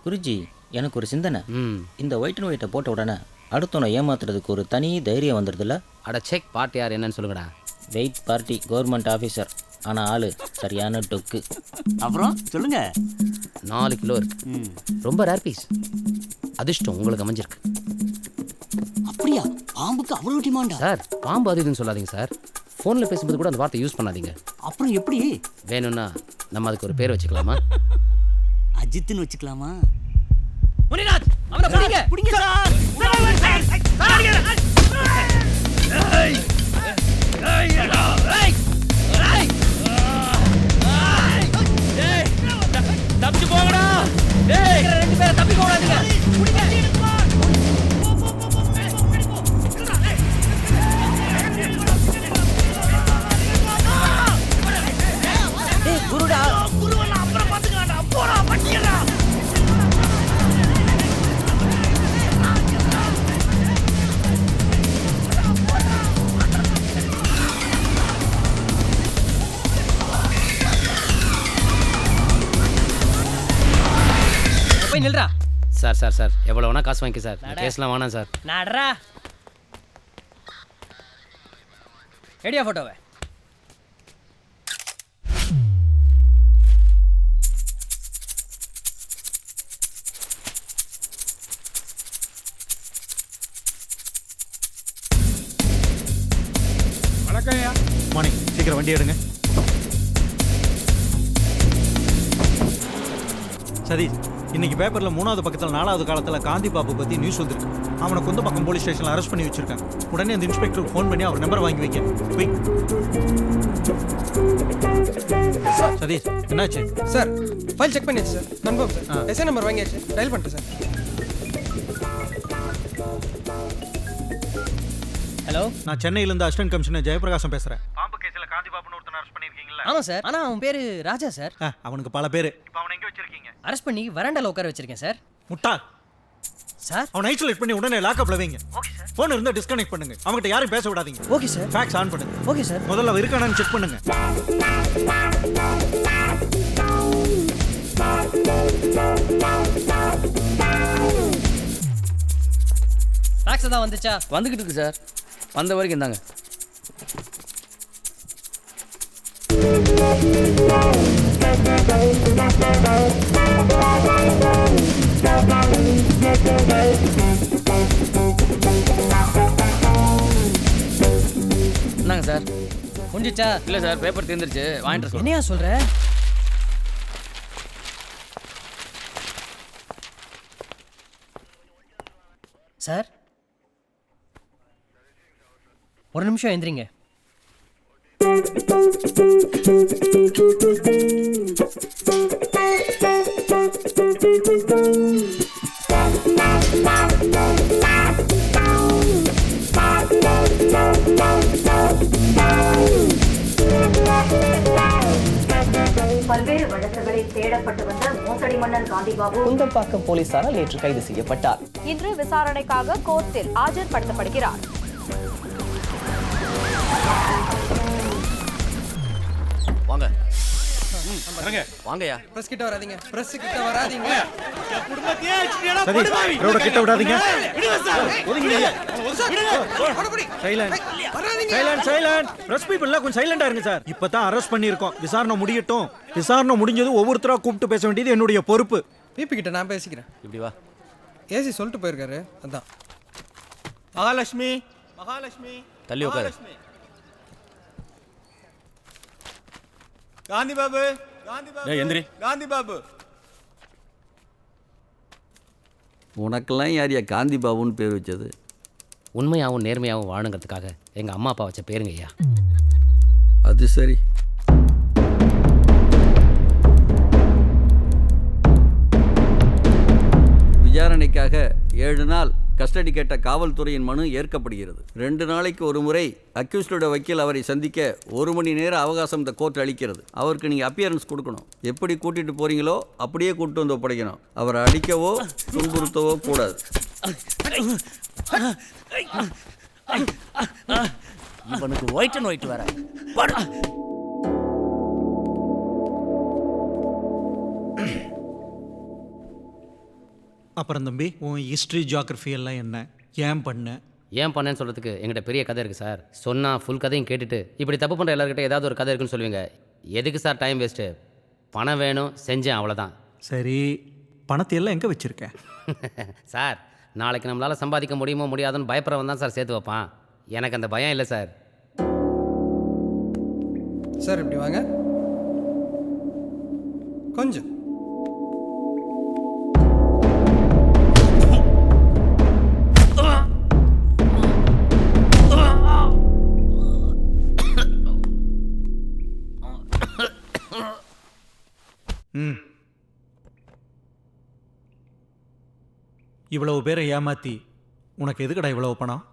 குருஜி, எனக்கு ஒரு சிந்தனை. இந்த ஒயிட் அண்ட் ஒயிட்டை போட்ட உடனே அடுத்தவனை ஏமாத்துறதுக்கு ஒரு தனி தைரியம் வந்துடுதுல்ல? அட செக் பார்ட்டி யார் என்னன்னு சொல்லுங்கடா. வெயிட் பார்ட்டி கவர்மெண்ட் ஆஃபீஸர், ஆனால் ஆளு சரியான டொக்கு. அப்புறம் சொல்லுங்க. 4 கிலோ இருக்கு. ரொம்ப ரேர் பீஸ். அதிர்ஷ்டம் உங்களுக்கு அமைஞ்சிருக்கு. அப்படியா? பாம்புக்கு அவ்வளோ டிமாண்டா? சார் பாம்பு அது இதுன்னு சொல்லாதீங்க சார். ஃபோனில் பேசும்போது கூட அந்த வார்த்தை யூஸ் பண்ணாதீங்க. அப்புறம் எப்படி? வேணும்னா நம்ம அதுக்கு ஒரு பேர் வச்சுக்கலாமா? அஜித்னு வச்சுக்கலாமா? முனிநாத், அவனை பிடிங்க. பிடிங்க சார். தப்பிச்சு போங்கடா. டேய், 2 பேரை தப்பி போடாதீங்க. பிடிங்க. டேய் குருடா, குருவெல்லாம் அப்புறம் பாத்துக்கலாம்டா. போடா வண்டியடா. போய் நில்றா. சார் சார் சார் எவ்வளோ வேணா காசு வாங்கிக்க சார். கேஸ்லாம் வேணாம் சார். நடரா. ரெடியா ஃபோட்டோவை? வணக்கம்யா. மார்னிங். சீக்கிரம் வண்டி எடுங்க. சதீஷ், இன்னைக்கு பேப்பரில் 3வது பக்கத்தில் 4வது காலத்தில் காந்தி பாபு பற்றி நியூஸ் வந்திருக்கு. அவனை குந்தப்பக்கம் போலீஸ் ஸ்டேஷனில் அரெஸ்ட் பண்ணி வச்சிருக்காங்க. உடனே அந்த இன்ஸ்பெக்டருக்கு ஃபோன் பண்ணி அவர் நம்பரை வாங்கி வைக்க. போய். சதீஷ், என்னாச்சு? சார் ஃபைல் செக் பண்ணியாச்சு sir. Confirm sir. SI number வாங்கியாச்சு. டயல் பண்ணிட்டேன் சார். ஹலோ, நான் சென்னையிலேருந்து அசிஸ்டன்ட் கமிஷனர் ஜெயபிரகாசம் பேசுகிறேன். பாம்பு கேஸில் காந்தி பாபுன்னு ஒருத்தனை அரெஸ்ட் பண்ணியிருக்கீங்களா? ஆமாம் சார். ஆனால் அவன் பேர் ராஜா சார். அவனுக்கு பல பேர். இப்போ அவனை எங்கே வச்சிருக்கீங்க? அரெஸ்ட் பண்ணி வராண்டால உட்கார வச்சிருக்கேன் சார். முட்டாள் சார். அவனை ஐசோலேட் பண்ணி உடனே லாக்அப்ல வைங்க. Okay sir. ஃபோன் இருந்தா டிஸ்கனெக்ட் பண்ணுங்க. அவன்கிட்ட யாரும் பேச விடாதீங்க. Okay sir. ஃபேக்ஸ் ஆன் பண்ணுங்க. Okay sir. முதல்ல அவன் இருக்கானான்னு செக் பண்ணுங்க. ஃபேக்ஸ் தான் வந்துச்சா? வந்துக்கிட்டு இருக்கு சார். வந்த வரைக்கும் தாங்க. என்னங்க சார்? முடிஞ்சிச்சா? இல்லை சார், பேப்பர் தீர்ந்துருச்சு. வாங்கிட்டு சொல்லுங்க. என்னையா சொல்ற? சார் ஒரு நிமிஷம் எந்திரிங்க. பல்வேறு வழக்குகளில் தேடப்பட்டு வந்த மோசடி மன்னர் காந்திபாபு குந்தம்பாக்கம் போலீசாரால் நேற்று கைது செய்யப்பட்டார். இன்று விசாரணைக்காக கோர்ட்டில் ஆஜர்படுத்தப்படுகிறார். வாங்க வாங்கயா. பிரஸ் கிட்ட வராதீங்க. பிரஸ் கிட்ட வராதீங்க. சதீஷ், ரோட கிட்ட விடாதீங்க. சைலண்ட். பிரஸ் பீப்பிள்லாம் கொஞ்சம் சைலண்டா இருங்க சார். இப்பதான் அரெஸ்ட் பண்ணியிருக்கோம். விசாரணை முடியட்டும். விசாரணை முடிஞ்சது ஒவ்வொருத்தரா கூப்பிட்டு பேச வேண்டியது என்னுடைய பொறுப்பு. பிபி கிட்ட நான் பேசிக்கிறேன். இப்படி வா. ஏசி சொல்லிட்டு போயிருக்காரு. அதான். மகாலட்சுமி தள்ளி உட்காரு. காந்தி பாபு எந்திரி. காந்தி பாபு. உனக்கெல்லாம் யாரையா காந்தி பாபுன்னு பேர் வச்சது? உண்மையாகவும் நேர்மையாகவும் வாழுங்கிறதுக்காக எங்கள் அம்மா அப்பா வச்ச பேருங்க ஐயா. அது சரி. விசாரணைக்காக 7 நாள் கஸ்டடி கேட்ட காவல்துறையின் மனு ஏற்கப்படுகிறது. 2 நாளைக்கு ஒரு முறை அக்யூஸ்டோட வக்கீல் அவரை சந்திக்க 1 மணி நேர அவகாசம் இந்த கோர்ட் அளிக்கிறது. அவருக்கு நீங்கள் அப்பியரன்ஸ் கொடுக்கணும். எப்படி கூட்டிகிட்டு போகிறீங்களோ அப்படியே கூப்பிட்டு வந்து ஒப்படைக்கணும். அவரை அடிக்கவோ துன்புறுத்தவோ கூடாது. இவனுக்கு ஒயிட் அண்ட் ஒயிட் வேற. அப்புறம் தம்பி உன் ஹிஸ்ட்ரி ஜியாகிரஃபி எல்லாம் என்ன, ஏன் பண்ண? ஏன் பண்ணேன்னு சொல்கிறதுக்கு எங்கிட்ட பெரிய கதை இருக்குது சார். சொன்னால் ஃபுல் கதையும் கேட்டுட்டு இப்படி தப்பு பண்ணுற எல்லாருக்கிட்ட ஏதாவது ஒரு கதை இருக்குன்னு சொல்லுவீங்க. எதுக்கு சார் டைம் வேஸ்ட்டு? பணம் வேணும், செஞ்சேன், அவ்வளோதான். சரி, பணத்தை எல்லாம் எங்கே வச்சுருக்க? சார், நாளைக்கு நம்மளால் சம்பாதிக்க முடியுமோ முடியாதுன்னு பயப்படுறவன் தான் சார் சேர்த்து வைப்பான். எனக்கு அந்த பயம் இல்லை சார். சார் இப்படி வாங்க கொஞ்சம். இவ்வளவு பேரை ஏமாற்றி உனக்கு எதுக்கடா இவ்வளவு பணம்?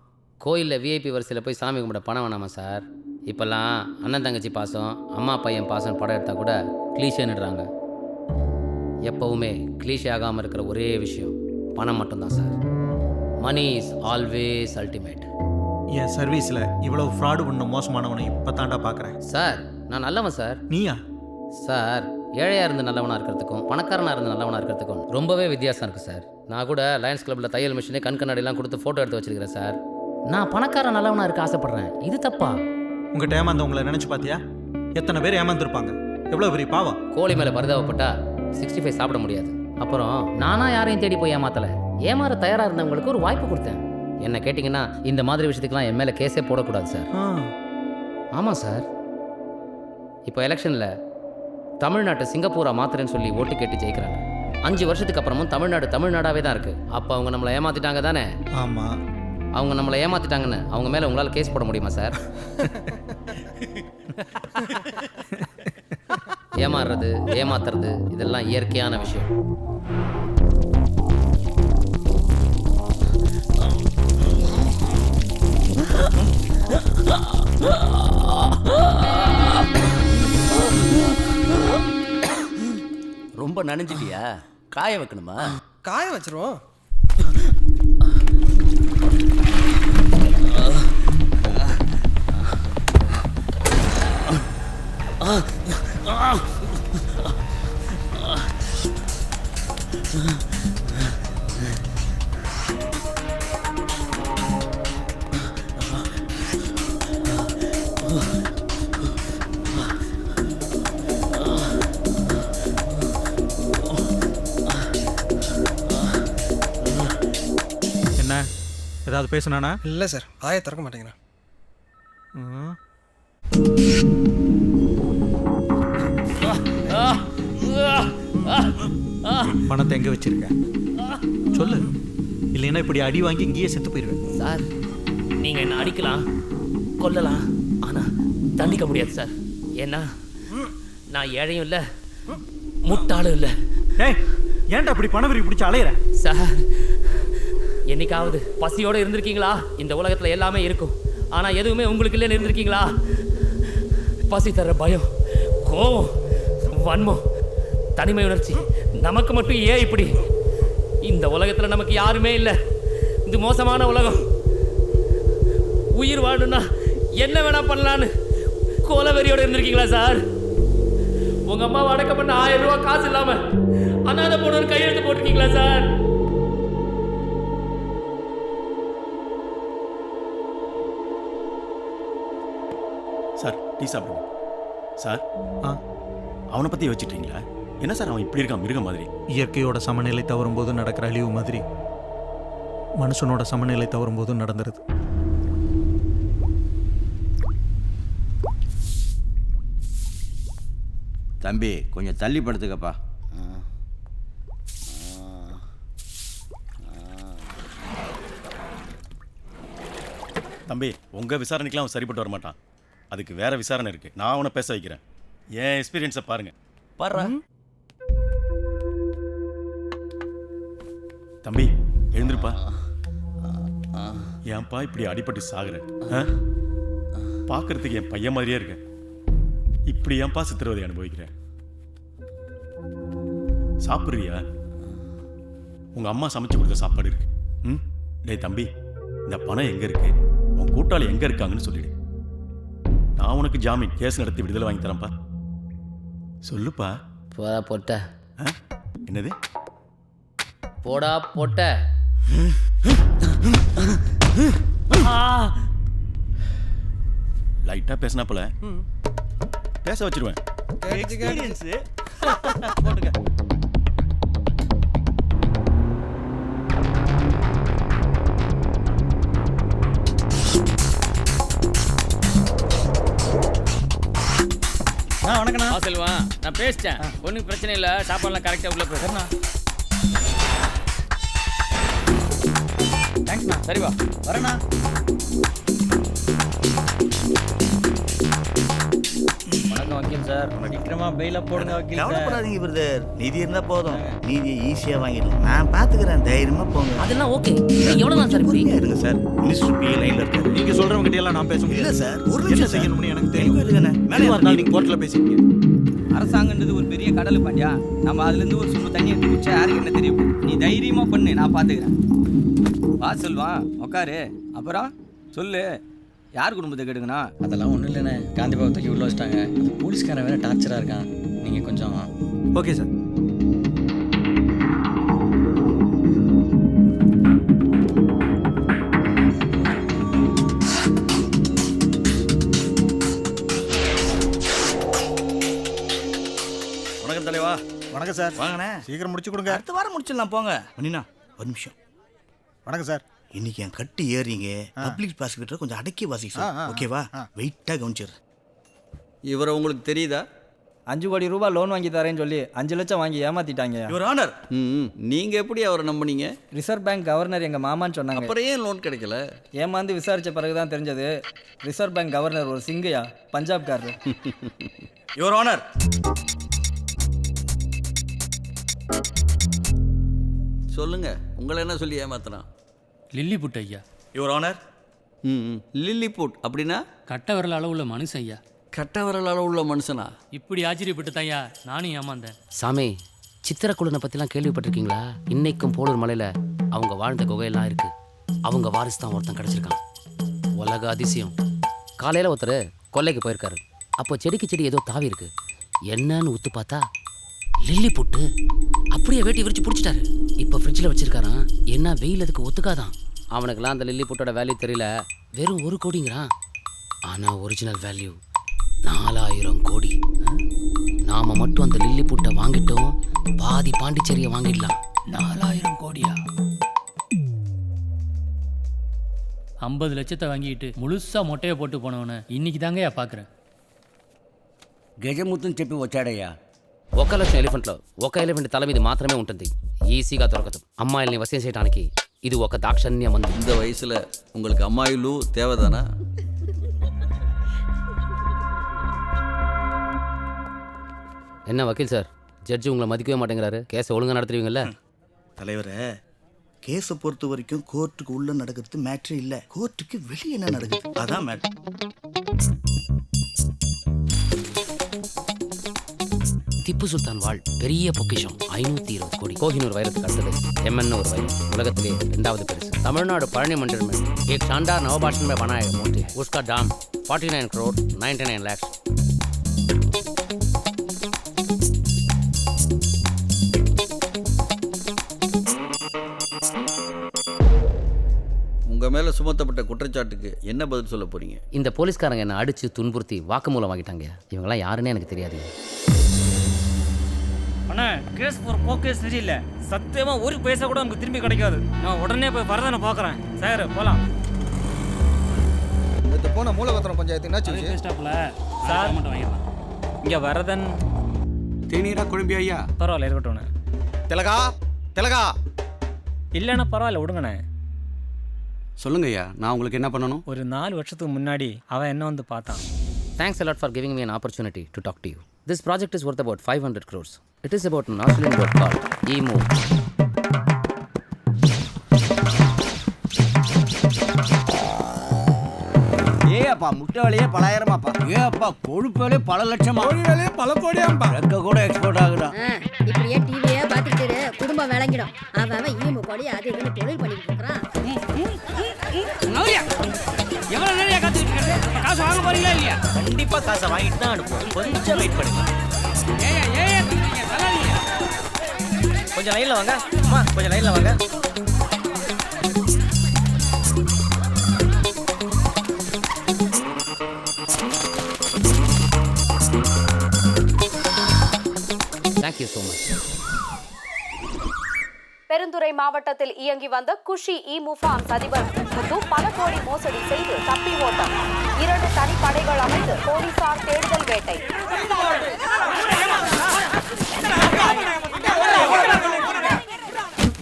கோயிலில் விஐபி வரிசையில் போய் சாமி கும்பிட பணம் வேணாமா சார்? இப்போல்லாம் அண்ணன் தங்கச்சி பாசம், அம்மா பையன் பாசம் படம் எடுத்தால் கூட கிளீஷேன்னுடுறாங்க. எப்போவுமே கிளீஷே ஆகாமல் இருக்கிற ஒரே விஷயம் பணம் மட்டும்தான் சார். Money is always ultimate. என் சர்வீஸில் இவ்வளவு ஃப்ராடு பண்ண மோசமானவனை இப்போ தாண்டா பார்க்குறேன். சார், நான் நல்லவன் சார். நீயா? சார், ஏழையாக இருந்து நல்லவனாக இருக்கிறதுக்கும் பணக்காரனாக இருந்து நல்லவனாக இருக்கிறதுக்கும் ரொம்பவே வித்தியாசம் இருக்குது சார். நான் கூட லயன்ஸ் கிளப்பில் தையல் மிஷினே கண் கண்ணாடிலாம் கொடுத்து ஃபோட்டோ எடுத்து வச்சிருக்கிறேன் சார். நான் பணக்காரன் நல்லவனாக இருக்க ஆசைப்பட்றேன். இது தப்பா? உங்கள்கிட்ட ஏமாந்தவங்களை நினச்சி பார்த்தியா? எத்தனை பேர் ஏமாந்துருப்பாங்க? எவ்வளோ பெரிய பாவம். கோழி மேலே பரிதாபப்பட்டா 65 சாப்பிட முடியாது. அப்புறம் நானா யாரையும் தேடி போய் ஏமாத்தலை. ஏமாற தயாராக இருந்தவங்களுக்கு ஒரு வாய்ப்பு கொடுத்தேன். என்ன கேட்டிங்கன்னா இந்த மாதிரி விஷயத்துக்குலாம் என் மேலே கேஸே போடக்கூடாது சார். ஆமாம் சார். இப்போ எலெக்ஷனில் தமிழ்நாட்டை சிங்கப்பூரா மாத்திரன்னு சொல்லி ஓட்டு கேட்டு ஜெயிக்கிறாங்க. 5 வருஷத்துக்கு அப்புறமும் தமிழ்நாடு தமிழ்நாடாவே தான் இருக்குது. அப்போ அவங்க நம்மளை ஏமாற்றிட்டாங்க தானே? ஆமாம். அவங்க நம்மளை ஏமாற்றிட்டாங்கன்னு அவங்க மேலே உங்களால் கேஸ் போட முடியுமா சார்? ஏமாறுறது, ஏமாத்துறது இதெல்லாம் இயற்கையான விஷயம். ரொம்ப நனைஞ்சிட்டியா? காய வைக்கணுமா? காய வச்சிருவோம். என்ன ஏதாவது பேசுனானா? இல்லை சார், ஆய திறக்க மாட்டேங்கிறேன். பணத்தை எங்கே வச்சிருக்க சொல்லு, இல்லைன்னா இப்படி அடி வாங்கி இங்கேயே செத்து போயிடுவேன். சார், நீங்க என்ன அடிக்கலாம், கொல்லலாம், ஆனா தண்டிக்க முடியாது சார். ஏன்னா நான் ஏழையும் இல்லை, முட்டாளும் இல்லை. ஏய், ஏன்டா அப்படி பணவரி பிடிச்சி அலையிற? சார், என்னைக்காவது பசியோடு இருந்திருக்கீங்களா? இந்த உலகத்தில் எல்லாமே இருக்கும், ஆனால் எதுவுமே உங்களுக்கு இல்லைன்னு இருந்திருக்கீங்களா? பசி தர்ற பயம், கோபம், வன்மம், தனிமை உணர்ச்சி நமக்கு மட்டும் ஏன் இப்படி? இந்த உலகத்தில் நமக்கு யாருமே இல்லை. இது மோசமான உலகம். உயிர் வாழணும்னா என்ன வேணா பண்ணலான்னு கோலவெறியோடு இருந்திருக்கீங்களா சார்? உங்க அம்மாவை அடக்கம் பண்ண 1000 ரூபா காசு இல்லாம அனாதை போன கையெழுத்து போட்டிருக்கீங்களா சார்? சார், டீ சாப்பிடுங்க சார். அவனை பற்றி வச்சுட்டீங்களா? என்ன சார் அவன் இப்படி இருக்கான், மிருகம் மாதிரி? இயற்கையோட சமநிலை தவறும் போது நடக்கிற அழிவு மாதிரி மனுஷனோட சமநிலை தவறும் போது நடந்துருது. தம்பி, கொஞ்சம் தள்ளி படுத்துக்கப்பா. தம்பி, உங்கள் விசாரணைக்கெலாம் அவன் சரிப்பட்டு வர மாட்டான். அதுக்கு வேற விசாரணை இருக்கு. நான் அவனை பேச வைக்கிறேன். என் எக்ஸ்பீரியன்ஸை பாருங்க. பாரு தம்பி, எழுந்திருப்பா. ஏன்பா இப்படி அடிபட்டு சாகுறேன்? பார்க்கறதுக்கு என் பையன் மாதிரியே இருக்கேன். இப்படி ஏன்பா சித்திரவதை அனுபவிக்கிறேன்? சாப்பிட்றியா? உங்க அம்மா சமைச்சு கொடுத்த சாப்பாடு இருக்கு. டேய் தம்பி, இந்த பணம் எங்க இருக்கு, உன் கூட்டாளி எங்க இருக்காங்கன்னு சொல்லிடு. நான் உனக்கு ஜாமீன் கேஸ் நடத்தி விடுதலை வாங்கி தரேன்ப்பா. சொல்லுப்பா. போட்ட என்னது போடா பொட்ட. லைட்டா பேசினா போல பேச வச்சிருவேன். போட்டுக்க. வணக்கண்ணா. செல்வா, நான் பேசிட்டேன், ஒன்றும் பிரச்சனை இல்லை, சாப்பாடுலாம் கரெக்டாக உள்ள போயிருண்ணா. தேங்க்ஸ்ண்ணா. சரிவா, வரேண்ணா. வணக்கம் வக்கீல் சார். சீக்கிரமா பெயில போடுங்க வக்கீல் சார். கவலைப்படாதீங்க பிரதர், நிதி இருந்தா போதும். நிதியை ஈஸியா வாங்கிடலாம். நான் பாத்துக்கிறேன், தைரியமா போங்க. அதெல்லாம் ஓகே. எவ்வளோ தான் சார் இப்படி? இருங்க சார், மினிஸ்டர் பி லைன்ல இருக்காரு. நீங்க சொல்றவங்க கிட்ட எல்லாம் நான் பேச முடியாது. இல்ல சார், ஒரு என்ன நிமிஷம் செய்யணும்னு எனக்கு தெரியும். மேலே நீங்க கோர்ட்ல பேசிக்கீங்க. அரசாங்கன்றது ஒரு பெரிய கடல் பாண்டியா. நம்ம அதுலேருந்து ஒரு சும்மா தண்ணி எடுத்து குடிச்சா யாருக்கு என்ன தெரியும்? நீ தைரியமாக பண்ணு, நான் பார்த்துக்கிறேன். வா செல்வான், உக்காரு. அப்புறம் சொல்லு, யார் குடும்பத்தை கெடுங்கண்ணா? அதெல்லாம் ஒன்றும் இல்லைண்ணே. காந்தி பாபு தூக்கி உள்ள வச்சிட்டாங்க. போலீஸ்காரன் வேற டார்ச்சராக இருக்கான். நீங்கள் கொஞ்சம் ஓகே சார். வணக்கம் தலைவா. வணக்கம் சார். வாங்கண்ணே, சீக்கிரம் முடிச்சு கொடுங்க. அடுத்த வாரம் முடிச்சிடலாம் போங்க. மணினா ஒரு நிமிஷம். வணக்கம் சார். இன்னைக்கு என் கட்டு ஏறீங்க. பப்ளிக் ப்ராசிக்யூட்டர் கொஞ்சம் அடக்கி வாசிக்க சொல்லு. ஓகேவா? வெயிட்டாக கவனிச்சிடுறேன். இவரை உங்களுக்கு தெரியுதா? 5 கோடி ரூபாய் லோன் வாங்கி தரேன்னு சொல்லி 5 லட்சம் வாங்கி ஏமாத்திட்டாங்க. Your honour. நீங்கள் எப்படி அவரை நம்புனீங்க? ரிசர்வ் பேங்க் கவர்னர் எங்கள் மாமான்னு சொன்னாங்க. அப்புறம் ஏன் லோன் கிடைக்கல? ஏமாந்து விசாரித்த பிறகு தான் தெரிஞ்சது ரிசர்வ் பேங்க் கவர்னர் ஒரு சிங்கையா, பஞ்சாப்காரர். Your honour. சொல்லுங்க, உங்களை என்ன சொல்லி ஏமாத்தினான்? லில்லி புட்டு ஐயா. Your honour. லில்லிபுட் அப்படின்னா? கட்ட விரல் அளவுள்ள மனுஷன் ஐயா. கட்ட விரல் அளவுள்ள மனுஷனா? இப்படி ஆச்சரியப்பட்டு தான் ஐயா நானும் ஏமாந்தேன். சாமி, சித்திரக்குள்ளனை பற்றிலாம் கேள்விப்பட்டிருக்கீங்களா? இன்னைக்கும் போலூர் மலையில் அவங்க வாழ்ந்த குகையெல்லாம் இருக்கு. அவங்க வாரிசு தான் ஒருத்தன் கிடச்சிருக்கான். உலக அதிசயம். காலையில் ஒருத்தர் கொல்லைக்கு போயிருக்காரு. அப்போ செடிக்கு செடி ஏதோ தாவி இருக்கு. என்னன்னு உத்து பார்த்தா லில்லி புட்டு. அப்படியே வேட்டி விரிச்சு பிடிச்சிட்டாரு. இப்போ ஃப்ரிட்ஜில் வச்சிருக்காரான். என்ன வெயில் அதுக்கு ஒத்துக்காதான். அவனுக்குலாம் அந்த லில்லி புட்டோட வேல்யூ தெரியல. வெறும் 1 கோடிங்கிறான். ஆனால் ஒரிஜினல் வேல்யூ 4000 கோடி. நாம மட்டும் அந்த லில்லி புட்டை வாங்கிட்டோம், பாதி பாண்டிச்சேரியை வாங்கிடலாம். 4000 கோடியா? 50 லட்சத்தை வாங்கிட்டு முழுசா மொட்டையை போட்டு போனவன இன்னைக்கு தாங்கய்யா பார்க்குறேன். గజముత్తం చెప్పి వచ్చాడయ్యా. 1 లక్షం ఎలిఫెంట్లో 1 ఎలిఫెంట్ తల మీద మాత్రమే ఉంటుంది. ఈజీగా దొరకదు. అమ్మాయిల్ని వశం చేయడానికి ఇది ఒక దాక్షణ్య మందు. இந்த வயசில் உங்களுக்கு அம்மாயிலு தேவைதானா? என்ன வக்கீல் சார், ஜட்ஜி உங்களை மதிக்கவே மாட்டேங்கிறாரு. கேஸை ஒழுங்காக நடத்துவீங்கல்ல? தலைவரே, கேஸை பொறுத்த வரைக்கும் கோர்ட்டுக்கு உள்ள நடக்கிறது மேட்ரு இல்லை, கோர்ட்டுக்கு வெளியே என்ன நடக்குது அதான் மேட்ரு. திப்பு சுல்தான் வாழ் பெரிய பொக்கிஷம் 520 கோடி. கோஹினூர் வைரத்துக்கு அடுத்தது எம்என் ஒரு வைரம். உலகத்திலே 2வது பெருசு. தமிழ்நாடு பழனி मंदिर में एक शानदार नवभाषण में बनाया गया मूर्ति, उसका दाम 49 करोड़ 99 लाख. உங்கள் மேலே சுமத்தப்பட்ட குற்றச்சாட்டுக்கு என்ன பதில் சொல்ல போறீங்க? இந்த போலீஸ்காரங்க என்ன அடிச்சு துன்புறுத்தி வாக்குமூலம் வாங்கிட்டாங்க. இவங்கெல்லாம் யாருன்னே எனக்கு தெரியாது. அண்ணா, கேஸ் ஒரு போக்கே சரியில்லை. சத்தியமா ஒரு பைசா கூட நமக்கு திரும்பி கிடைக்காது. நான் உடனே போய் வரதானே பார்க்குறேன். சார் போகலாம். இந்த போன மூலவத்திரம் பஞ்சாயத்து என்னாச்சு? ஸ்டாப்ல சார் மட்டும் வாங்கிடலாம். இங்கே வரதன் தேநீரா குழம்பி ஐயா? பரவாயில்ல, இருக்கட்டும்ண்ணே. திலகா, திலகா. இல்லைண்ணா பரவாயில்ல, விடுங்கண்ணே. சொல்லுங்க ஐயா, நான் உங்களுக்கு என்ன பண்ணணும்? ஒரு 4 வருஷத்துக்கு முன்னாடி அவன் என்ன வந்து பார்த்தான். Thanks a lot for giving me an opportunity to talk to you. This project is worth about 500 crores. It is about an Australian word called emo. ஏப்பா முட்டை விலையே 10,000மாப்பா. ஏப்பா கொழுப்பு விலையே பல லட்சமா. கோழி விலையே பல கோடியாம்பா. ரெக்க கூட எக்ஸ்போர்ட் ஆகுதா? இப்படியே டிவியே பார்த்துட்டு குடும்பம் விளங்கிடும். அவன் ஈமு கொடி அது இதுன்னு தொழில் பண்ணிட்டு இருக்கிறான். எவ்வளோ நிறைய காத்துக்கிட்டு காசு வாங்க போறீங்களா இல்லையா? கண்டிப்பாக காசை வாங்கிட்டு தான் அனுப்புவோம். கொஞ்சம் வெயிட் பண்ணுங்க. ஏன் கொஞ்சம் லைன்ல வாங்க அம்மா, கொஞ்சம் லைன்ல வாங்க. Thank you so much. பெருந்துறை மாவட்டத்தில் இயங்கி வந்த குஷி ஈமு ஃபார்ம்ஸ் அதிபர் முத்து பல கோடி மோசடி செய்து தப்பி ஓட்டம். 2 தனிப்படைகள் அமைத்து போலீசார் தேடுதல் வேட்டை.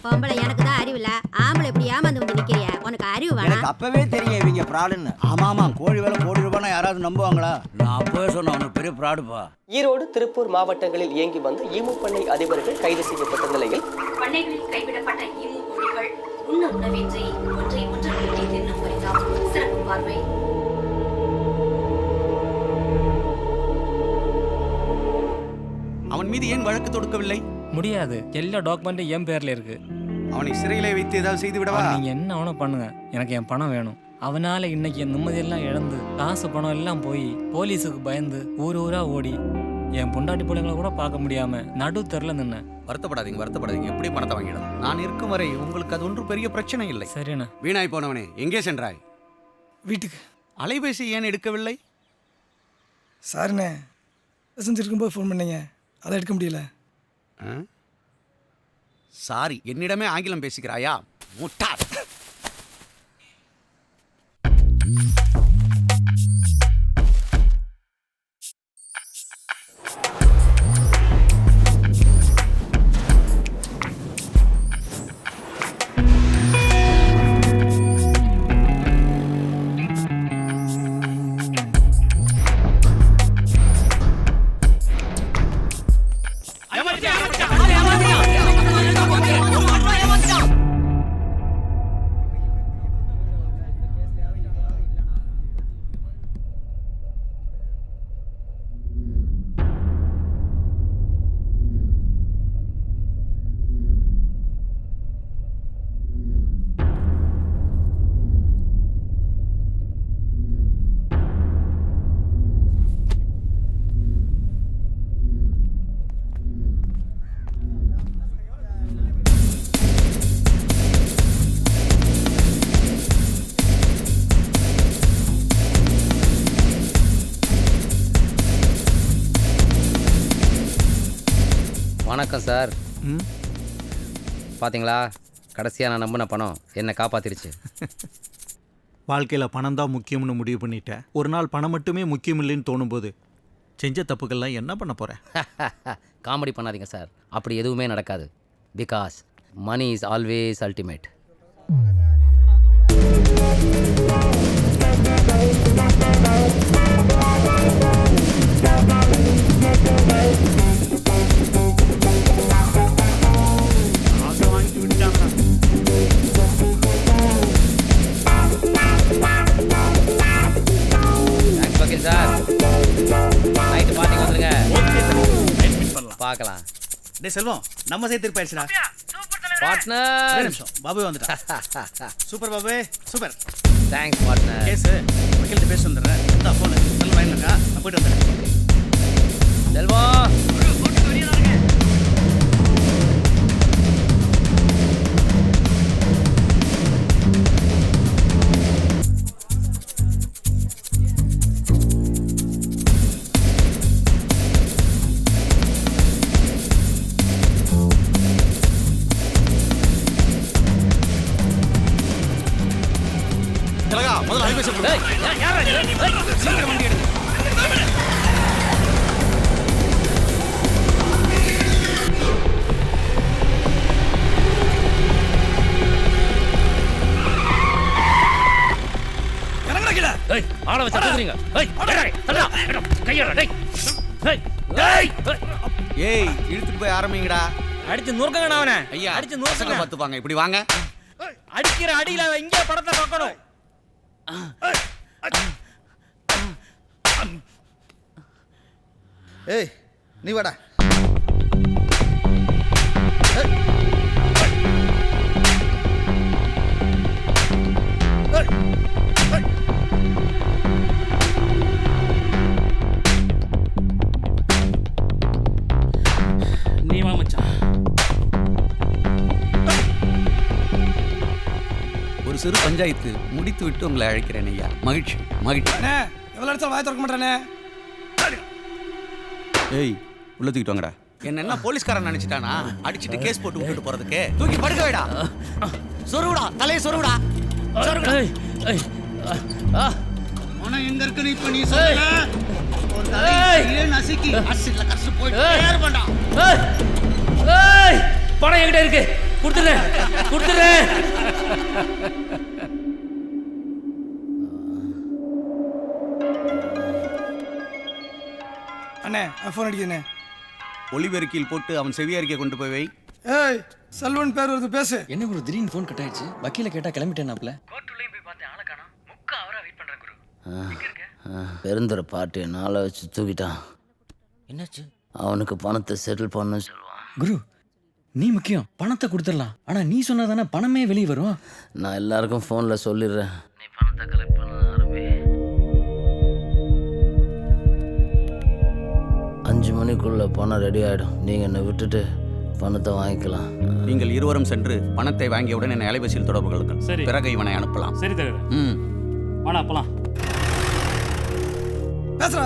பொம்பளை எனக்கு தான் அறிவு இல்ல, ஆம்பளை இப்படி ஏமாந்து வந்து நிக்கிறிய, உனக்கு அறிவு வேணா? எனக்கு அப்பவே தெரியும் இவங்க ஃப்ராடுன்னு. ஆமா கோழி வேலை கோடி ரூபாய்னா யாராவது நம்புவாங்களா? நான் அப்பவே சொன்னேன் அவனுக்கு பெரிய ஃப்ராடுப்பா. ஈரோடு, திருப்பூர் மாவட்டங்களில் இயங்கி வந்த ஈமு பண்ணை அதிபர்கள் கைது செய்யப்பட்ட நிலையில் பண்ணைகளில் கைவிடப்பட்ட ஈமு கோழிகள் உண்ண உணவின்றி ஒன்றை ஒன்று வெட்டி தின்னும் பரிதாபம். சிறப்பு பார்வை. அவன் மீது ஏன் வழக்கு தொடுக்கவில்லை? முடியாது, எல்லா டாக்குமெண்ட்டும் என் பேர்ல இருக்கு. அவனை சிறையிலே வைத்து ஏதாவது செய்து விடவா? நீங்க என்ன வேணும் பண்ணுங்க, எனக்கு என் பணம் வேணும். அவனால இன்னைக்கு என் நிம்மதியெல்லாம் இழந்து காசு பணம் எல்லாம் போய் போலீஸுக்கு பயந்து ஊர் ஊரா ஓடி என் பொண்டாட்டி பிள்ளைங்களை கூட பார்க்க முடியாம நடு தெருல நின்னேன். வருத்தப்படாதீங்க. எப்படி பணத்தை வாங்கிடும்? நான் இருக்கும் வரை உங்களுக்கு அது ஒன்றும் பெரிய பிரச்சனை இல்லை. சரிண்ணா. வீணாய் போனவனே, எங்கே சென்றாய்? வீட்டுக்கு. அலைபேசி ஏன் எடுக்கவில்லை? சாரிண்ணே, செஞ்சிருக்கும்போது ஃபோன் பண்ணீங்க, அதை எடுக்க முடியல. சாரி, என்னிடமே ஆங்கிலம் பேசிக்கிறாயா முட்டாள்? வணக்கம் சார். பார்த்தீங்களா, கடைசியாக நான் நம்பின பணம் என்னை காப்பாத்திருச்சு. வாழ்க்கையில் பணம் தான் முக்கியம்னு முடிவு பண்ணிட்டேன். ஒரு நாள் பணம் மட்டுமே முக்கியம் இல்லைன்னு தோணும்போது செஞ்ச தப்புக்கள்லாம் என்ன பண்ண போகிறேன்? காமெடி பண்ணாதீங்க சார், அப்படி எதுவுமே நடக்காது. Because money is always ultimate. பார்க்கலாம். டேய் செல்வம், நம்ம சேர்த்து போயிடுச்சுடா. பார்ட்னர் நிமிஷம், பாபு வந்துட்டா. Super Babu, super. Thanks partner. Case வக்கீல்கிட்ட பேச வந்துடுறேன். இந்த ஃபோன் செல்வம் லைன்ல இருக்கா? நான் போயிட்டு வந்துடுறேன். செல்வம் முதல்ல அலைபேசி கொடு. சீக்கிரம் வண்டி எடுங்க. ஆள வச்சு தூக்குறீங்க. ஏய், இழுத்துட்டு போய் ஆரம்பிங்கடா. அடிச்சு நுறுக்கங்கண்ணா அவனை. ஐயா, அடிச்சு நுறுக்கங்க. பார்த்துப்பாங்க. இப்படி வாங்க. அடிக்கிற அடியில இங்கே படத்தை பார்க்கணும். ஏய், நீ வாடா. நீ வா மச்சான். சிறு பஞ்சாயத்து முடித்து விட்டு உங்களை அழைக்கிறேன் ஐயா. மகிழ்ச்சி மகிழ்ச்சி. எவ்வளோ இடத்துல வாய் திறக்க மாட்டேனே. ஏய் உள்ள தூக்கிட்டு வாங்கடா. என்ன போலீஸ்காரன் நினைச்சிட்டானா? அடிச்சிட்டு கேஸ் போட்டு விட்டுட்டு போறதுக்கு தூக்கி படுக்க வைடா. சொருவுடா, தலையை சொருவுடா. உனக்கு எங்க இருக்குன்னு இப்ப நீ சொல்லல. ஒரு தலையை நசுக்கி அசிட்ல கஷ்ட போயிட்டு யார் பண்ணா? பணம் என்கிட்ட இருக்கு, கொடுத்துறேன் கொடுத்துறேன். அண்ணே ஃபோன் அடிக்கிறேண்ணே. ஒளிபெருக்கில் போட்டு அவன் செவியறிக்கை கொண்டு போய் வை. ஏய் செல்வன் பேர் வருது, பேசு. என்ன குரு திடீர்னு ஃபோன் கட் ஆயிடுச்சு? வக்கீல கேட்டா கிளம்பிட்டேனாப்ல. பெருந்துரை பாட்டு நாளை வச்சு தூக்கிட்டான். என்னாச்சு? அவனுக்கு பணத்தை செட்டில் பண்ண சொல்லுவான். குரு நீ முக்கியம், பணத்தை கொடுத்துடலாம். ஆனா நீ சொன்னாதானே பணமே வெளியே வரும். நான் எல்லாருக்கும் ஃபோனில் சொல்லிடுறேன். நீ பணத்தை கலெக்ட் பண்ண ஆரம்பி. 5 மணிக்குள்ள பணம் ரெடி ஆகிடும். நீங்கள் என்னை விட்டுட்டு பணத்தை வாங்கிக்கலாம். நீங்கள் இருவரும் சென்று பணத்தை வாங்கியவுடன் என்னை அலைபேசியில் தொடர்பு கொள்ளுங்கள். சரி. பிறகு இவனை அனுப்பலாம். சரி தகவல். ம் வாடா போலாம். பேசுறா.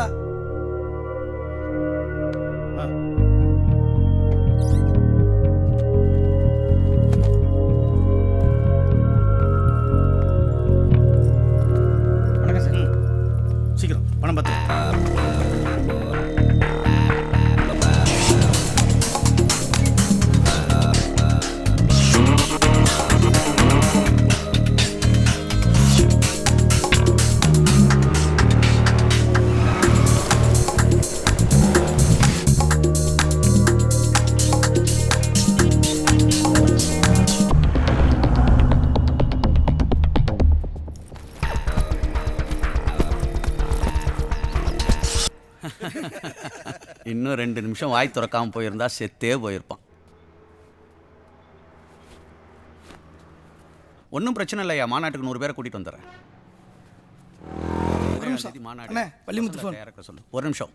வணக்கம் சார். சீக்கிரம் பணம் பார்த்து. இன்னும் 2 நிமிஷம் வாய் திறக்காமல் போயிருந்தா செத்தே போயிருப்பான். ஒன்றும் பிரச்சனை இல்லையா, மாநாட்டுக்கு 100 பேரை கூட்டிகிட்டு வந்துடுறேன். சொல்லு. ஒரு நிமிஷம்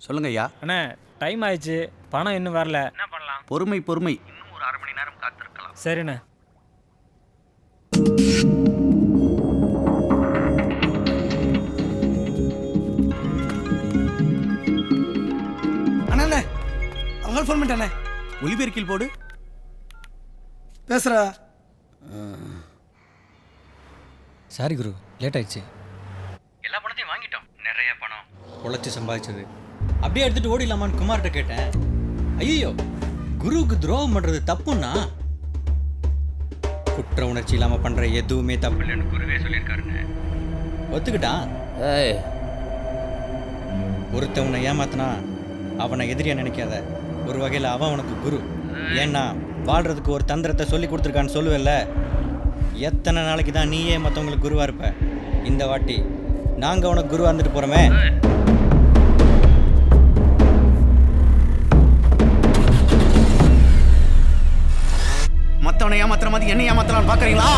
சொல்லுங்க ஐயா. அண்ணே டைம் ஆயிடுச்சு, பணம் இன்னும் வரல. என்ன பண்ணலாம்? பொறுமை பொறுமை. இன்னும் ஒரு 1/2 மணி நேரம் காத்திருக்கலாம். சரிண்ணே. அண்ணா அவங்க ஃபோன் பண்ணிட்டானே. ஒளிபெருக்கில் போடு. பேசுறா. சாரி குரு, லேட் ஆயிடுச்சு. எல்லா பணத்தையும் வாங்கிட்டோம். நிறைய பணம் உழைச்சி சம்பாதிச்சது அப்படியே எடுத்துட்டு ஓடிடலாமான்னு குமார்கிட்ட கேட்டேன். ஐயோ, குருவுக்கு துரோகம் பண்றது தப்புன்னா குற்ற உணர்ச்சி இல்லாம பண்ற எதுவுமே தப்பு இல்லைன்னு குருவே சொல்லியிருக்காருன்னு ஒத்துக்கிட்டான். ஏய், ஒருத்தன் உன்னை ஏமாத்தினா அவனை எதிரியா நினைக்காத. ஒரு வகையில் அவன் உனக்கு குரு. ஏன்னா வாழ்றதுக்கு ஒரு தந்திரத்தை சொல்லி கொடுத்துருக்கான்னு சொல்லுவல்ல. எத்தனை நாளைக்கு தான் நீயே மற்றவங்களுக்கு குருவா இருப்ப? இந்த வாட்டி நாங்கள் உனக்கு குருவா இருந்துட்டு போகிறோமே. மற்றவனை ஏமாத்துற மாதிரி என்ன ஏமாத்தலான்னு பார்க்குறீங்களா?